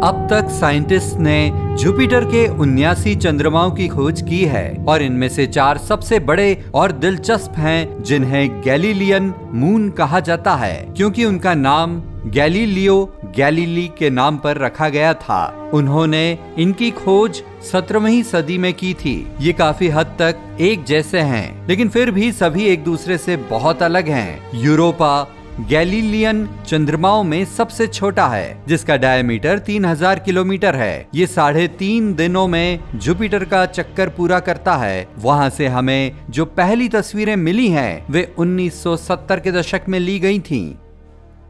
अब तक साइंटिस्ट ने जुपिटर के 79 चंद्रमाओं की खोज की है और इनमें से 4 सबसे बड़े और दिलचस्प हैं, जिन्हें गैलीलियन मून कहा जाता है क्योंकि उनका नाम गैलीलियो गैलीली के नाम पर रखा गया था। उन्होंने इनकी खोज 17वीं सदी में की थी। ये काफी हद तक एक जैसे हैं, लेकिन फिर भी सभी एक दूसरे से बहुत अलग हैं। यूरोपा गैलीलियन चंद्रमाओं में सबसे छोटा है, जिसका डायमीटर 3000 किलोमीटर है। ये 3.5 दिनों में जुपिटर का चक्कर पूरा करता है। वहां से हमें जो पहली तस्वीरें मिली हैं, वे 1970 के दशक में ली गई थीं।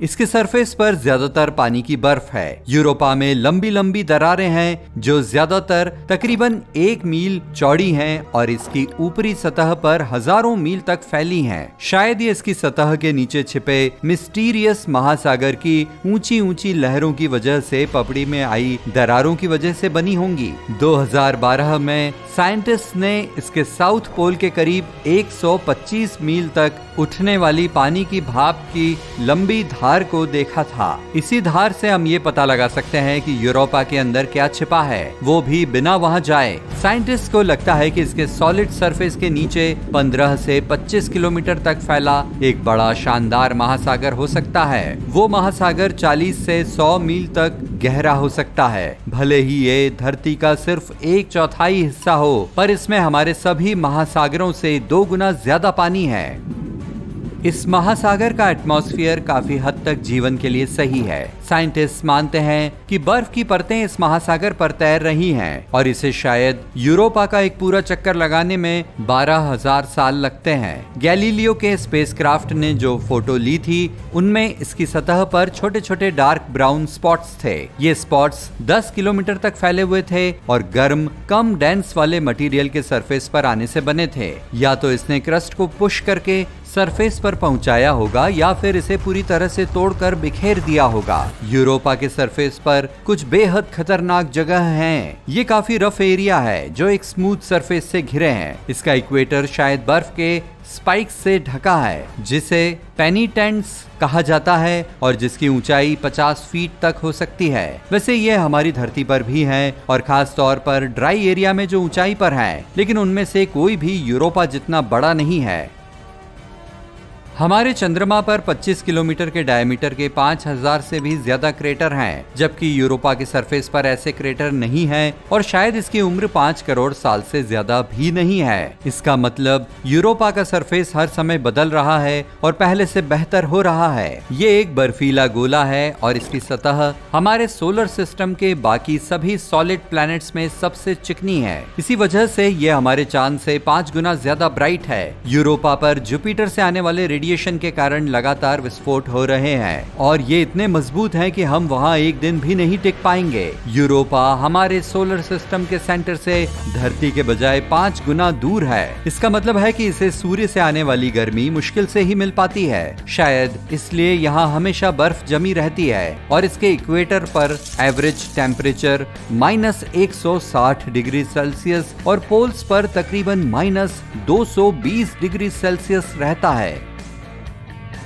इसके सरफेस पर ज्यादातर पानी की बर्फ है। यूरोपा में लंबी लंबी दरारें हैं जो ज्यादातर तकरीबन 1 मील चौड़ी हैं और इसकी ऊपरी सतह पर हजारों मील तक फैली हैं। शायद ये इसकी सतह के नीचे छिपे मिस्टीरियस महासागर की ऊंची ऊंची लहरों की वजह से पपड़ी में आई दरारों की वजह से बनी होंगी। 2012 में साइंटिस्ट ने इसके साउथ पोल के करीब 125 मील तक उठने वाली पानी की भाप की लंबी धार को देखा था। इसी धार से हम ये पता लगा सकते हैं कि यूरोपा के अंदर क्या छिपा है, वो भी बिना वहां जाए। साइंटिस्ट को लगता है कि इसके सॉलिड सरफेस के नीचे 15 से 25 किलोमीटर तक फैला एक बड़ा शानदार महासागर हो सकता है। वो महासागर 40 से 100 मील तक गहरा हो सकता है। भले ही ये धरती का सिर्फ 1/4 हिस्सा हो, पर इसमें हमारे सभी महासागरों से 2 गुना ज्यादा पानी है। इस महासागर का एटमॉस्फेयर काफी हद तक जीवन के लिए सही है। साइंटिस्ट मानते हैं कि बर्फ की परतें इस महासागर पर तैर रही हैं और इसे शायद यूरोपा का एक पूरा चक्कर लगाने में 12,000 साल लगते हैं। गैलीलियो के स्पेसक्राफ्ट ने जो फोटो ली थी, उनमें इसकी सतह पर छोटे छोटे डार्क ब्राउन स्पॉट्स थे। ये स्पॉट्स 10 किलोमीटर तक फैले हुए थे और गर्म कम डेंस वाले मटेरियल के सरफेस पर आने से बने थे। या तो इसने क्रस्ट को पुश करके सरफेस पर पहुंचाया होगा या फिर इसे पूरी तरह से तोड़कर बिखेर दिया होगा। यूरोपा के सरफेस पर कुछ बेहद खतरनाक जगह हैं। ये काफी रफ एरिया है जो एक स्मूथ सरफेस से घिरे हैं। इसका इक्वेटर शायद बर्फ के स्पाइक्स से ढका है, जिसे पेनिटेंट्स कहा जाता है और जिसकी ऊंचाई 50 फीट तक हो सकती है। वैसे ये हमारी धरती पर भी है और खास तौर पर ड्राई एरिया में जो ऊंचाई पर है, लेकिन उनमें से कोई भी यूरोपा जितना बड़ा नहीं है। हमारे चंद्रमा पर 25 किलोमीटर के डायमीटर के 5000 से भी ज्यादा क्रेटर हैं, जबकि यूरोपा के सरफेस पर ऐसे क्रेटर नहीं हैं और शायद इसकी उम्र 5 करोड़ साल से ज्यादा भी नहीं है। इसका मतलब यूरोपा का सरफेस हर समय बदल रहा है और पहले से बेहतर हो रहा है। ये एक बर्फीला गोला है और इसकी सतह हमारे सोलर सिस्टम के बाकी सभी सॉलिड प्लैनेट्स में सबसे चिकनी है। इसी वजह से ये हमारे चांद से 5 गुना ज्यादा ब्राइट है। यूरोपा पर जुपिटर से आने वाले रेडिएशन के कारण लगातार विस्फोट हो रहे हैं और ये इतने मजबूत हैं कि हम वहां एक दिन भी नहीं टिक पाएंगे। यूरोपा हमारे सोलर सिस्टम के सेंटर से धरती के बजाय 5 गुना दूर है। इसका मतलब है कि इसे सूर्य से आने वाली गर्मी मुश्किल से ही मिल पाती है। शायद इसलिए यहाँ हमेशा बर्फ जमी रहती है और इसके इक्वेटर पर एवरेज टेम्परेचर -160 डिग्री सेल्सियस और पोल्स पर तकरीबन -220 डिग्री सेल्सियस रहता है।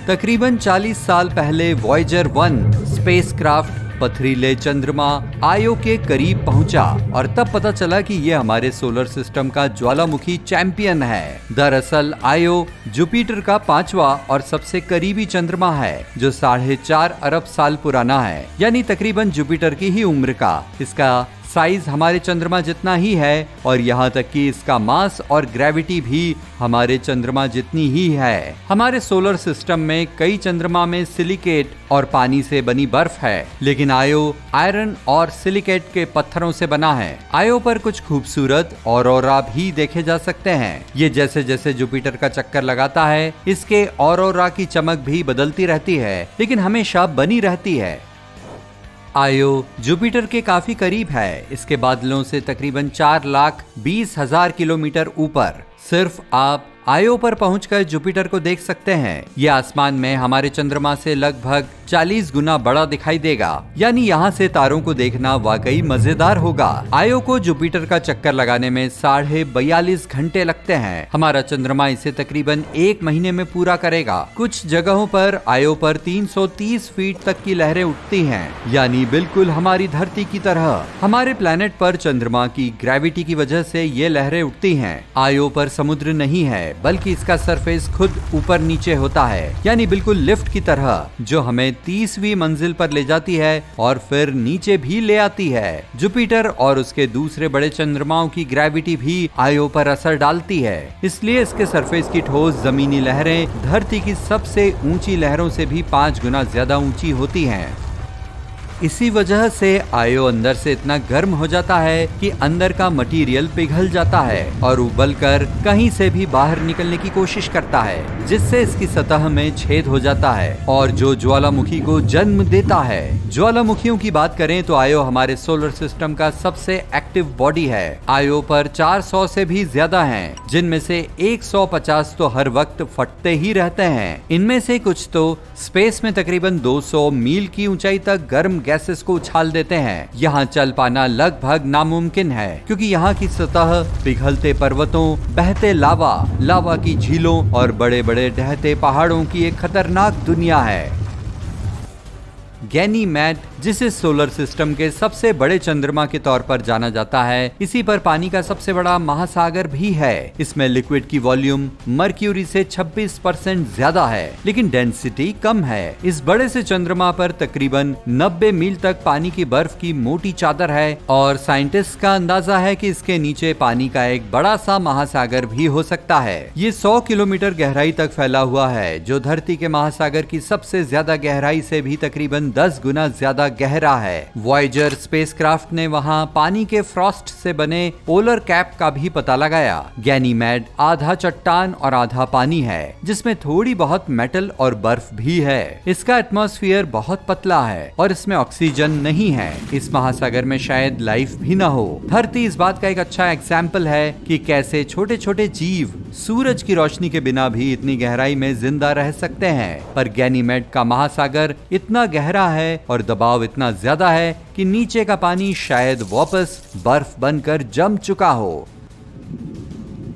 तकरीबन 40 साल पहले वॉयेजर 1 स्पेसक्राफ्ट पथरीले चंद्रमा आयो के करीब पहुंचा और तब पता चला कि ये हमारे सोलर सिस्टम का ज्वालामुखी चैंपियन है। दरअसल आयो जुपिटर का 5वां और सबसे करीबी चंद्रमा है, जो 4.5 अरब साल पुराना है, यानी तकरीबन जुपिटर की ही उम्र का। इसका साइज हमारे चंद्रमा जितना ही है और यहाँ तक कि इसका मास और ग्रेविटी भी हमारे चंद्रमा जितनी ही है। हमारे सोलर सिस्टम में कई चंद्रमा में सिलिकेट और पानी से बनी बर्फ है, लेकिन आयो आयरन और सिलिकेट के पत्थरों से बना है। आयो पर कुछ खूबसूरत ऑरोरा भी देखे जा सकते हैं। ये जैसे जैसे जुपिटर का चक्कर लगाता है, इसके ऑरोरा की चमक भी बदलती रहती है, लेकिन हमेशा बनी रहती है। आयो जुपिटर के काफी करीब है। इसके बादलों से तकरीबन 4,20,000 किलोमीटर ऊपर। सिर्फ आप आयो पर पहुंचकर जुपिटर को देख सकते हैं। ये आसमान में हमारे चंद्रमा से लगभग 40 गुना बड़ा दिखाई देगा, यानी यहाँ से तारों को देखना वाकई मजेदार होगा। आयो को जुपिटर का चक्कर लगाने में 42.5 घंटे लगते हैं। हमारा चंद्रमा इसे तकरीबन 1 महीने में पूरा करेगा। कुछ जगहों पर आयो पर 330 फीट तक की लहरें उठती हैं, यानी बिल्कुल हमारी धरती की तरह। हमारे प्लेनेट पर चंद्रमा की ग्रेविटी की वजह से ये लहरें उठती हैं। आयो पर समुद्र नहीं है, बल्कि इसका सरफेस खुद ऊपर नीचे होता है, यानी बिल्कुल लिफ्ट की तरह, जो हमें 30वीं मंजिल पर ले जाती है और फिर नीचे भी ले आती है। जुपिटर और उसके दूसरे बड़े चंद्रमाओं की ग्रेविटी भी आयो पर असर डालती है, इसलिए इसके सरफेस की ठोस जमीनी लहरें धरती की सबसे ऊंची लहरों से भी 5 गुना ज्यादा ऊंची होती हैं। इसी वजह से आयो अंदर से इतना गर्म हो जाता है कि अंदर का मटेरियल पिघल जाता है और उबलकर कहीं से भी बाहर निकलने की कोशिश करता है, जिससे इसकी सतह में छेद हो जाता है और जो ज्वालामुखी को जन्म देता है। ज्वालामुखियों की बात करें तो आयो हमारे सोलर सिस्टम का सबसे एक्टिव बॉडी है। आयो पर 400 से भी ज्यादा हैं, जिनमें से 150 तो हर वक्त फटते ही रहते हैं। इनमें से कुछ तो स्पेस में तकरीबन 200 मील की ऊंचाई तक गर्म गैसेस को उछाल देते हैं। यहाँ चल पाना लगभग नामुमकिन है, क्योंकि यहाँ की सतह पिघलते पर्वतों, बहते लावा की झीलों और बड़े बड़े ढहते पहाड़ों की एक खतरनाक दुनिया है। गैनीमेड, जिसे सोलर सिस्टम के सबसे बड़े चंद्रमा के तौर पर जाना जाता है, इसी पर पानी का सबसे बड़ा महासागर भी है। इसमें लिक्विड की वॉल्यूम मर्क्यूरी से 26% ज्यादा है, लेकिन डेंसिटी कम है। इस बड़े से चंद्रमा पर तकरीबन 90 मील तक पानी की बर्फ की मोटी चादर है और साइंटिस्ट का अंदाजा है कि इसके नीचे पानी का एक बड़ा सा महासागर भी हो सकता है। ये 100 किलोमीटर गहराई तक फैला हुआ है, जो धरती के महासागर की सबसे ज्यादा गहराई से भी तकरीबन 10 गुना ज्यादा गहरा है। वॉयेजर स्पेसक्राफ्ट ने वहां पानी के फ्रॉस्ट से बने पोलर कैप का भी पता लगाया। गैनीमेड आधा चट्टान और आधा पानी है, जिसमें थोड़ी बहुत मेटल और बर्फ भी है। इसका एटमॉस्फेयर बहुत पतला है और इसमें ऑक्सीजन नहीं है। इस महासागर में शायद लाइफ भी न हो। धरती इस बात का एक अच्छा एग्जाम्पल है कि कैसे छोटे छोटे जीव सूरज की रोशनी के बिना भी इतनी गहराई में जिंदा रह सकते हैं। पर गैनीमेड का महासागर इतना गहरा है और दबाव इतना ज्यादा है कि नीचे का पानी शायद वापस बर्फ बनकर जम चुका हो।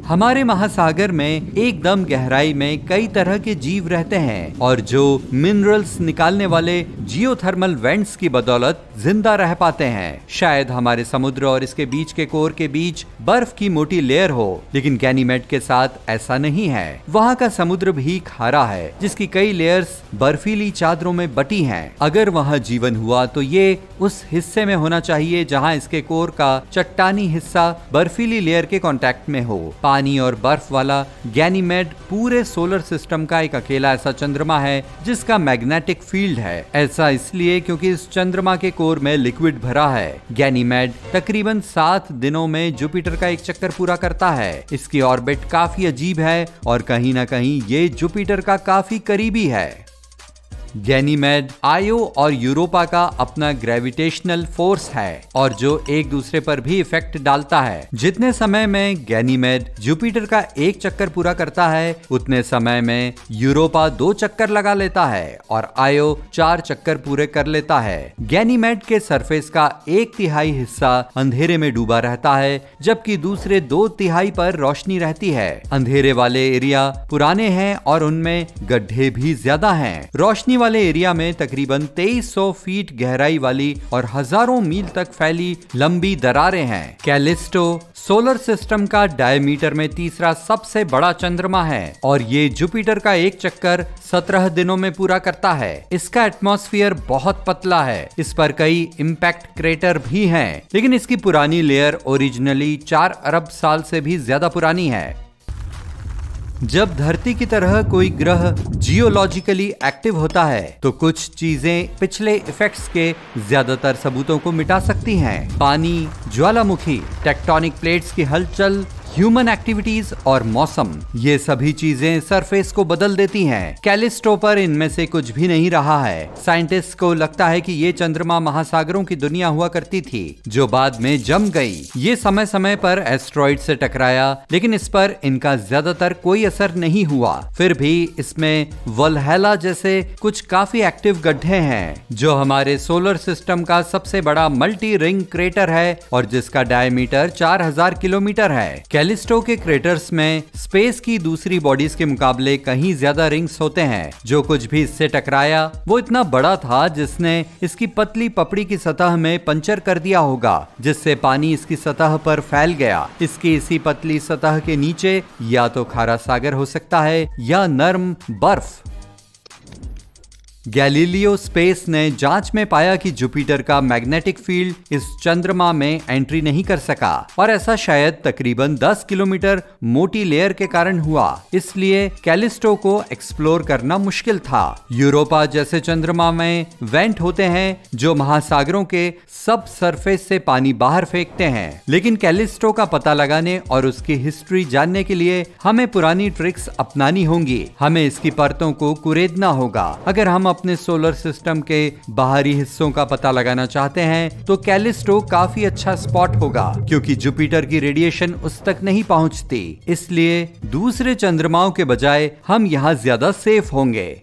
हमारे महासागर में एकदम गहराई में कई तरह के जीव रहते हैं और जो मिनरल्स निकालने वाले जियोथर्मल वेंट्स की बदौलत जिंदा रह पाते हैं। शायद हमारे समुद्र और इसके बीच के कोर के बीच बर्फ की मोटी लेयर हो, लेकिन गैनीमेड के साथ ऐसा नहीं है। वहाँ का समुद्र भी खारा है, जिसकी कई लेयर्स बर्फीली चादरों में बटी हैं। अगर वहाँ जीवन हुआ तो ये उस हिस्से में होना चाहिए जहाँ इसके कोर का चट्टानी हिस्सा बर्फीली लेयर के कांटेक्ट में हो। पानी और बर्फ वाला गैनीमेड पूरे सोलर सिस्टम का एक अकेला ऐसा चंद्रमा है जिसका मैग्नेटिक फील्ड है। ऐसा इसलिए क्योंकि इस चंद्रमा के कोर में लिक्विड भरा है। गैनीमेड तकरीबन 7 दिनों में जुपिटर का एक चक्कर पूरा करता है। इसकी ऑर्बिट काफी अजीब है और कहीं ना कहीं ये जुपिटर का काफी करीबी है। गैनीमेड आयो और यूरोपा का अपना ग्रेविटेशनल फोर्स है और जो एक दूसरे पर भी इफेक्ट डालता है। जितने समय में गैनीमेड जुपिटर का एक चक्कर पूरा करता है, उतने समय में यूरोपा 2 चक्कर लगा लेता है और आयो 4 चक्कर पूरे कर लेता है। गैनीमेड के सरफेस का 1/3 हिस्सा अंधेरे में डूबा रहता है, जबकि दूसरे 2/3 पर रोशनी रहती है। अंधेरे वाले एरिया पुराने हैं और उनमें गड्ढे भी ज्यादा हैं। रोशनी वाले एरिया में तकरीबन 2300 फीट गहराई वाली और हजारों मील तक फैली लंबी दरारें हैं। कैलिस्टो सोलर सिस्टम का डायमीटर में तीसरा सबसे बड़ा चंद्रमा है और ये जुपिटर का एक चक्कर 17 दिनों में पूरा करता है। इसका एटमॉस्फेयर बहुत पतला है। इस पर कई इम्पैक्ट क्रेटर भी हैं, लेकिन इसकी पुरानी लेयर ओरिजिनली 4 अरब साल से भी ज्यादा पुरानी है। जब धरती की तरह कोई ग्रह जियोलॉजिकली एक्टिव होता है तो कुछ चीजें पिछले इफेक्ट्स के ज्यादातर सबूतों को मिटा सकती हैं। पानी, ज्वालामुखी, टेक्टोनिक प्लेट्स की हलचल, ह्यूमन एक्टिविटीज और मौसम, ये सभी चीजें सरफेस को बदल देती हैं। कैलिस्टो पर इनमें से कुछ भी नहीं रहा है। साइंटिस्ट को लगता है कि ये चंद्रमा महासागरों की दुनिया हुआ करती थी जो बाद में जम गई। ये समय समय पर एस्ट्रॉइड से टकराया, लेकिन इस पर इनका ज्यादातर कोई असर नहीं हुआ। फिर भी इसमें वल्हैला जैसे कुछ काफी एक्टिव गड्ढे हैं, जो हमारे सोलर सिस्टम का सबसे बड़ा मल्टी रिंग क्रेटर है और जिसका डायमीटर 4000 किलोमीटर है। कैलिस्टो के क्रेटर्स में स्पेस की दूसरी बॉडीज के मुकाबले कहीं ज्यादा रिंग्स होते हैं। जो कुछ भी इससे टकराया वो इतना बड़ा था जिसने इसकी पतली पपड़ी की सतह में पंचर कर दिया होगा, जिससे पानी इसकी सतह पर फैल गया। इसकी इसी पतली सतह के नीचे या तो खारा सागर हो सकता है या नर्म बर्फ। गैलीलियो स्पेस ने जांच में पाया कि जुपिटर का मैग्नेटिक फील्ड इस चंद्रमा में एंट्री नहीं कर सका, और ऐसा शायद तकरीबन 10 किलोमीटर मोटी लेयर के कारण हुआ। इसलिए कैलिस्टो को एक्सप्लोर करना मुश्किल था। यूरोपा जैसे चंद्रमा में वेंट होते हैं जो महासागरों के सब सरफेस से पानी बाहर फेंकते हैं, लेकिन कैलिस्टो का पता लगाने और उसकी हिस्ट्री जानने के लिए हमें पुरानी ट्रिक्स अपनानी होंगी। हमें इसकी परतों को कुरेदना होगा। अगर हम अपने सोलर सिस्टम के बाहरी हिस्सों का पता लगाना चाहते हैं तो कैलिस्टो काफी अच्छा स्पॉट होगा, क्योंकि जुपिटर की रेडिएशन उस तक नहीं पहुंचती। इसलिए दूसरे चंद्रमाओं के बजाय हम यहाँ ज्यादा सेफ होंगे।